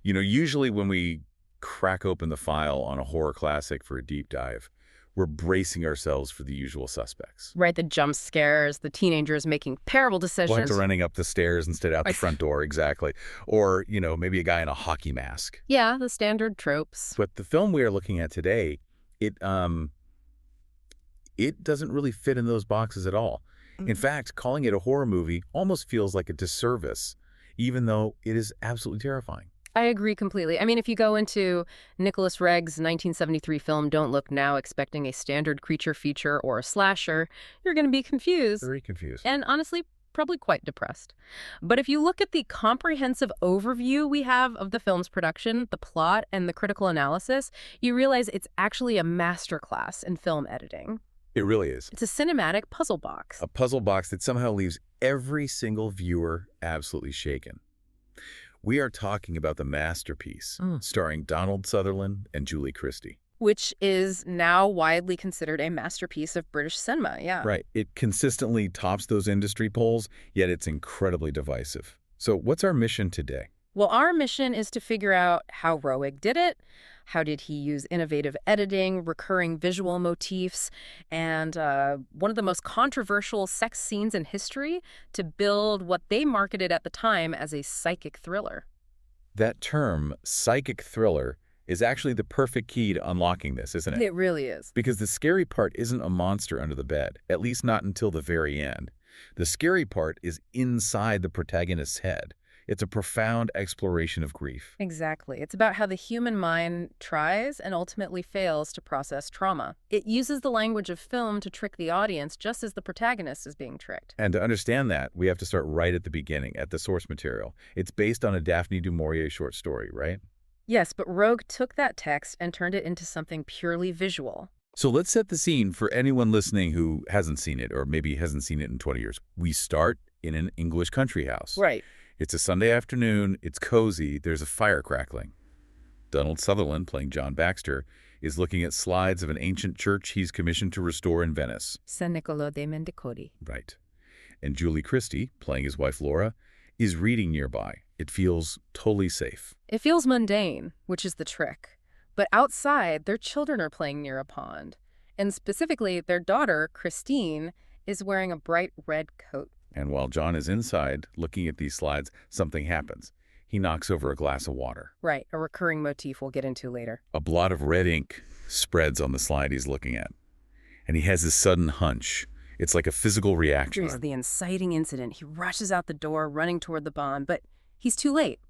Usually when we crack open the file on a horror classic for a deep dive, we're bracing ourselves for the usual suspects. Right, the jump scares, the teenagers making terrible decisions. Like running up the stairs instead out the front door, exactly. Or, maybe a guy in a hockey mask. Yeah, the standard tropes. But the film we are looking at today, it doesn't really fit in those boxes at all. In fact, calling it a horror movie almost feels like a disservice, even though it is absolutely terrifying. I agree completely. I mean, if you go into Nicolas Roeg's 1973 film Don't Look Now expecting a standard creature feature or a slasher, you're going to be confused. Very confused. And honestly, probably quite depressed. But if you look at the comprehensive overview we have of the film's production, the plot, and the critical analysis, you realize it's actually a masterclass in film editing. It really is. It's a cinematic puzzle box. A puzzle box that somehow leaves every single viewer absolutely shaken. We are talking about the masterpiece, starring Donald Sutherland and Julie Christie. Which is now widely considered a masterpiece of British cinema, yeah. Right. It consistently tops those industry polls, yet it's incredibly divisive. So what's our mission today? Well, our mission is to figure out how Roeg did it, how did he use innovative editing, recurring visual motifs, and one of the most controversial sex scenes in history to build what they marketed at the time as a psychic thriller. That term, psychic thriller, is actually the perfect key to unlocking this, isn't it? It really is. Because the scary part isn't a monster under the bed, at least not until the very end. The scary part is inside the protagonist's head. It's a profound exploration of grief. Exactly. It's about how the human mind tries and ultimately fails to process trauma. It uses the language of film to trick the audience just as the protagonist is being tricked. And to understand that, we have to start right at the beginning, at the source material. It's based on a Daphne du Maurier short story, right? Yes, but Roeg took that text and turned it into something purely visual. So let's set the scene for anyone listening who hasn't seen it or maybe hasn't seen it in 20 years. We start in an English country house. Right. It's a Sunday afternoon, it's cozy, there's a fire crackling. Donald Sutherland, playing John Baxter, is looking at slides of an ancient church he's commissioned to restore in Venice. San Niccolo de Mendicoti. Right. And Julie Christie, playing his wife Laura, is reading nearby. It feels totally safe. It feels mundane, which is the trick. But outside, their children are playing near a pond. And specifically, their daughter, Christine, is wearing a bright red coat. And while John is inside, looking at these slides, something happens. He knocks over a glass of water. Right, a recurring motif we'll get into later. A blot of red ink spreads on the slide he's looking at. And he has this sudden hunch. It's like a physical reaction. Here's the inciting incident. He rushes out the door, running toward the pond, but he's too late.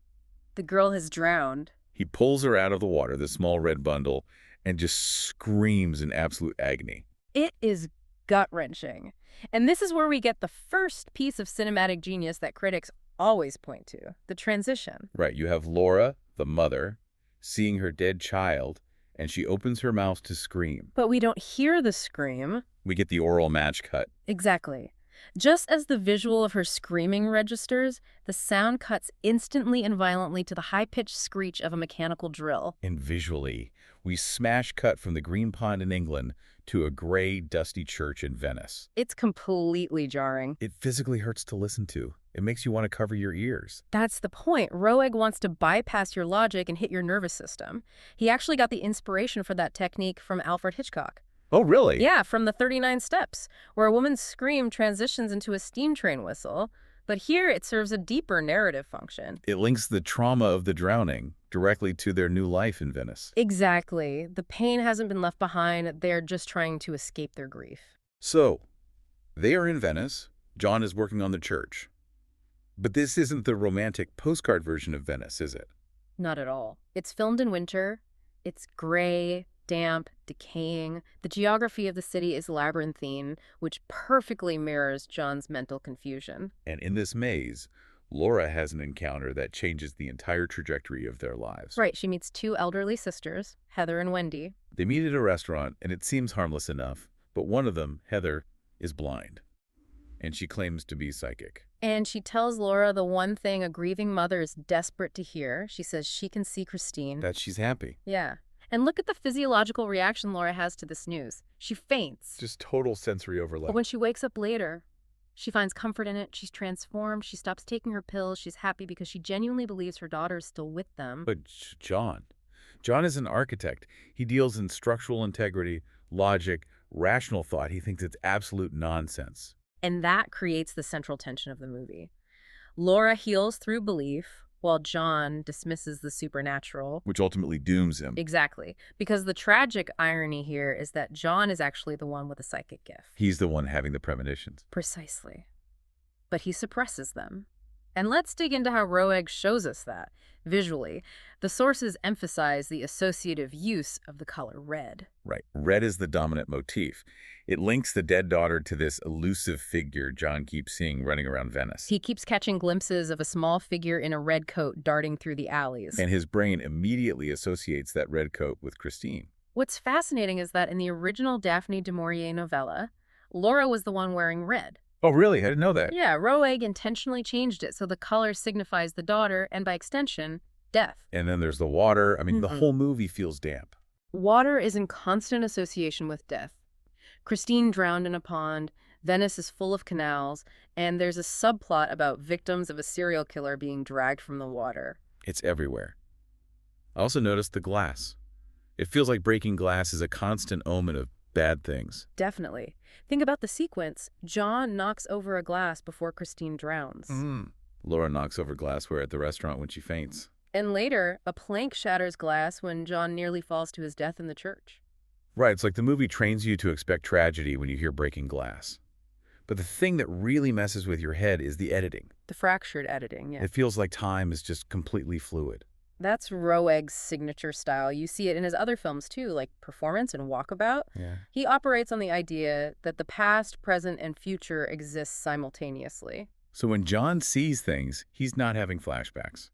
The girl has drowned. He pulls her out of the water, the small red bundle, and just screams in absolute agony. It is gut-wrenching. And this is where we get the first piece of cinematic genius that critics always point to, the transition. Right, you have Laura, the mother, seeing her dead child, and she opens her mouth to scream. But we don't hear the scream. We get the oral match cut. Exactly. Just as the visual of her screaming registers, the sound cuts instantly and violently to the high-pitched screech of a mechanical drill. And visually, we smash cut from the green pond in England to a gray, dusty church in Venice. It's completely jarring. It physically hurts to listen to. It makes you want to cover your ears. That's the point. Roeg wants to bypass your logic and hit your nervous system. He actually got the inspiration for that technique from Alfred Hitchcock. Oh, really? Yeah, from the 39 Steps, where a woman's scream transitions into a steam train whistle. But here it serves a deeper narrative function. It links the trauma of the drowning directly to their new life in Venice. Exactly. The pain hasn't been left behind. They're just trying to escape their grief. So, they are in Venice. John is working on the church. But this isn't the romantic postcard version of Venice, is it? Not at all. It's filmed in winter. It's gray, damp, decaying. The geography of the city is labyrinthine, which perfectly mirrors John's mental confusion. And in this maze, Laura has an encounter that changes the entire trajectory of their lives. Right, she meets two elderly sisters, Heather and Wendy. They meet at a restaurant, and it seems harmless enough, but one of them, Heather, is blind. And she claims to be psychic. And she tells Laura the one thing a grieving mother is desperate to hear. She says she can see Christine. That she's happy. Yeah. And look at the physiological reaction Laura has to this news. She faints. Just total sensory overload. But when she wakes up later, She finds comfort in it. She's transformed. She stops taking her pills. She's happy because she genuinely believes her daughter is still with them. But John is an architect. He deals in structural integrity, logic, rational thought. He thinks it's absolute nonsense. And that creates the central tension of the movie. Laura heals through belief, while John dismisses the supernatural. Which ultimately dooms him. Exactly. Because the tragic irony here is that John is actually the one with a psychic gift. He's the one having the premonitions. Precisely. But he suppresses them. And let's dig into how Roeg shows us that. Visually, the sources emphasize the associative use of the color red. Right. Red is the dominant motif. It links the dead daughter to this elusive figure John keeps seeing running around Venice. He keeps catching glimpses of a small figure in a red coat darting through the alleys. And his brain immediately associates that red coat with Christine. What's fascinating is that in the original Daphne du Maurier novella, Laura was the one wearing red. Oh, really? I didn't know that. Yeah, Roeg intentionally changed it so the color signifies the daughter and, by extension, death. And then there's the water. I mean, the whole movie feels damp. Water is in constant association with death. Christine drowned in a pond, Venice is full of canals, and there's a subplot about victims of a serial killer being dragged from the water. It's everywhere. I also noticed the glass. It feels like breaking glass is a constant omen of bad things. Definitely. Think about the sequence. John knocks over a glass before Christine drowns. Laura knocks over glassware at the restaurant when she faints. And later, a plank shatters glass when John nearly falls to his death in the church. Right, it's like the movie trains you to expect tragedy when you hear breaking glass. But the thing that really messes with your head is the editing. The fractured editing, yeah. It feels like time is just completely fluid. That's Roeg's signature style. You see it in his other films, too, like Performance and Walkabout. Yeah. He operates on the idea that the past, present, and future exist simultaneously. So when John sees things, he's not having flashbacks.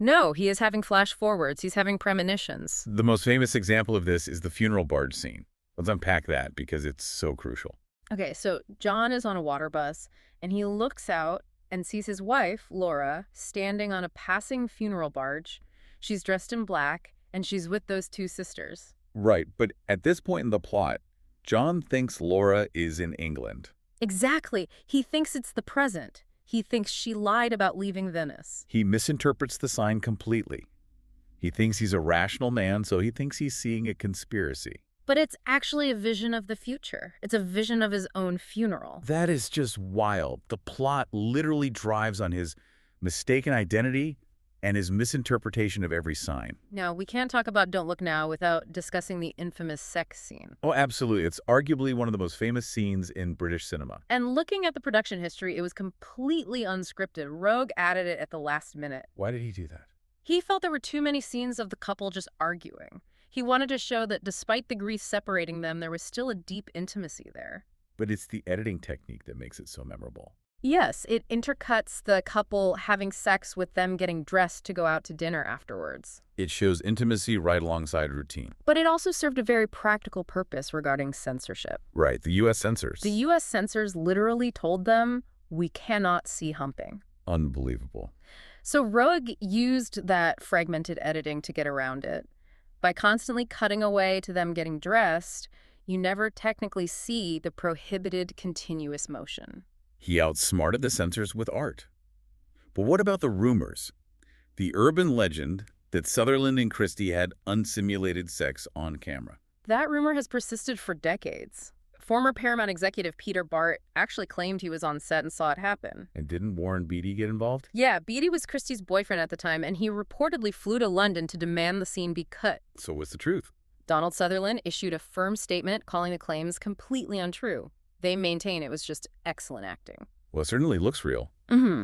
No, he is having flash forwards. He's having premonitions. The most famous example of this is the funeral barge scene. Let's unpack that because it's so crucial. Okay, so John is on a water bus, and he looks out and sees his wife, Laura, standing on a passing funeral barge. She's dressed in black, and she's with those two sisters. Right, but at this point in the plot, John thinks Laura is in England. Exactly. He thinks it's the present. He thinks she lied about leaving Venice. He misinterprets the sign completely. He thinks he's a rational man, so he thinks he's seeing a conspiracy. But it's actually a vision of the future. It's a vision of his own funeral. That is just wild. The plot literally drives on his mistaken identity and his misinterpretation of every sign. Now, we can't talk about Don't Look Now without discussing the infamous sex scene. Oh, absolutely. It's arguably one of the most famous scenes in British cinema. And looking at the production history, it was completely unscripted. Roeg added it at the last minute. Why did he do that? He felt there were too many scenes of the couple just arguing. He wanted to show that despite the grief separating them, there was still a deep intimacy there. But it's the editing technique that makes it so memorable. Yes, it intercuts the couple having sex with them getting dressed to go out to dinner afterwards. It shows intimacy right alongside routine. But it also served a very practical purpose regarding censorship. Right, the U.S. censors. The U.S. censors literally told them, we cannot see humping. Unbelievable. So Roeg used that fragmented editing to get around it. By constantly cutting away to them getting dressed, you never technically see the prohibited continuous motion. He outsmarted the censors with art. But what about the rumors? The urban legend that Sutherland and Christie had unsimulated sex on camera. That rumor has persisted for decades. Former Paramount executive Peter Bart actually claimed he was on set and saw it happen. And didn't Warren Beatty get involved? Yeah, Beatty was Christie's boyfriend at the time, and he reportedly flew to London to demand the scene be cut. So what's the truth? Donald Sutherland issued a firm statement calling the claims completely untrue. They maintain it was just excellent acting. Well, it certainly looks real.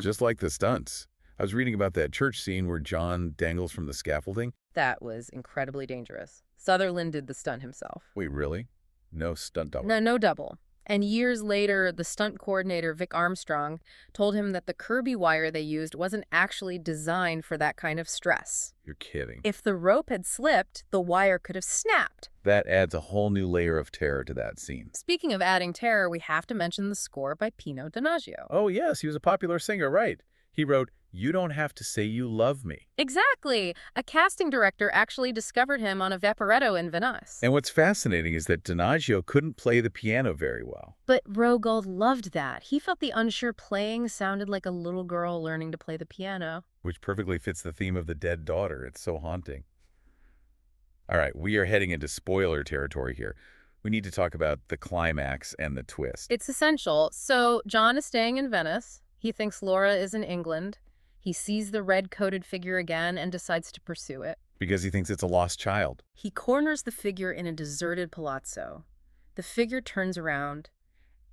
Just like the stunts. I was reading about that church scene where John dangles from the scaffolding. That was incredibly dangerous. Sutherland did the stunt himself. Wait, really? No stunt double? No double. And years later, the stunt coordinator, Vic Armstrong, told him that the Kirby wire they used wasn't actually designed for that kind of stress. You're kidding. If the rope had slipped, the wire could have snapped. That adds a whole new layer of terror to that scene. Speaking of adding terror, we have to mention the score by Pino Donaggio. Oh, yes, he was a popular singer, right. He wrote, "You don't have to say you love me." Exactly. A casting director actually discovered him on a vaporetto in Venice. And what's fascinating is that Donaggio couldn't play the piano very well. But Roeg loved that. He felt the unsure playing sounded like a little girl learning to play the piano. Which perfectly fits the theme of the dead daughter. It's so haunting. All right, we are heading into spoiler territory here. We need to talk about the climax and the twist. It's essential. So John is staying in Venice. He thinks Laura is in England. He sees the red-coated figure again and decides to pursue it. Because he thinks it's a lost child. He corners the figure in a deserted palazzo. The figure turns around,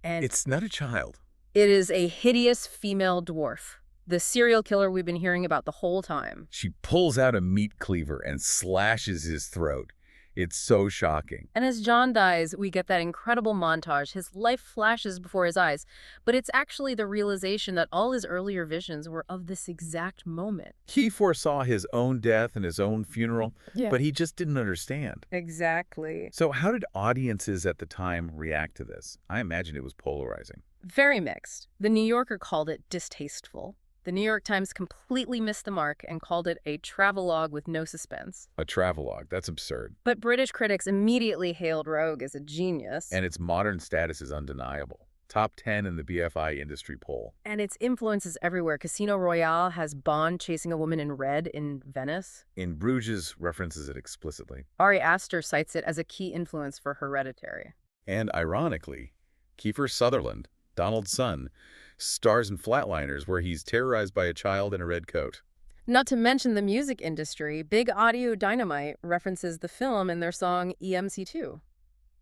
and It's not a child. it is a hideous female dwarf, the serial killer we've been hearing about the whole time. She pulls out a meat cleaver and slashes his throat. It's so shocking. And as John dies, we get that incredible montage. His life flashes before his eyes, but it's actually the realization that all his earlier visions were of this exact moment. He foresaw his own death and his own funeral, but he just didn't understand. Exactly. So how did audiences at the time react to this? I imagine it was polarizing. Very mixed. The New Yorker called it distasteful. The New York Times completely missed the mark and called it a travelogue with no suspense. A travelogue, that's absurd. But British critics immediately hailed Roeg as a genius. And its modern status is undeniable. Top 10 in the BFI industry poll. And its influence is everywhere. Casino Royale has Bond chasing a woman in red in Venice. In Bruges references it explicitly. Ari Aster cites it as a key influence for Hereditary. And ironically, Kiefer Sutherland, Donald's son, stars in Flatliners, where he's terrorized by a child in a red coat. Not to mention the music industry, Big Audio Dynamite references the film in their song EMC2.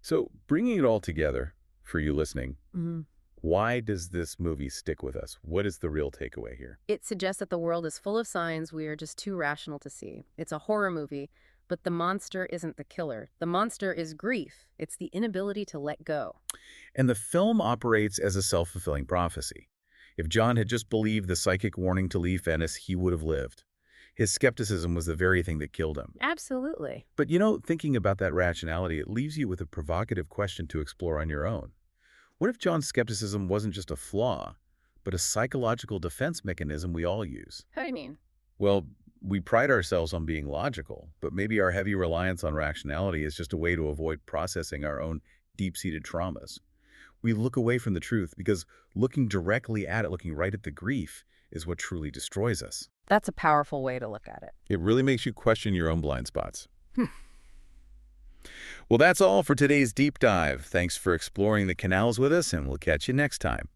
So, bringing it all together, for you listening, why does this movie stick with us? What is the real takeaway here? It suggests that the world is full of signs we are just too rational to see. It's a horror movie, but the monster isn't the killer. The monster is grief. It's the inability to let go. And the film operates as a self-fulfilling prophecy. If John had just believed the psychic warning to leave Venice, he would have lived. His skepticism was the very thing that killed him. Absolutely. But thinking about that rationality, it leaves you with a provocative question to explore on your own. What if John's skepticism wasn't just a flaw, but a psychological defense mechanism we all use? How do you mean? Well, we pride ourselves on being logical, but maybe our heavy reliance on rationality is just a way to avoid processing our own deep-seated traumas. We look away from the truth because looking directly at it, looking right at the grief, is what truly destroys us. That's a powerful way to look at it. It really makes you question your own blind spots. Well, that's all for today's deep dive. Thanks for exploring the canals with us, and we'll catch you next time.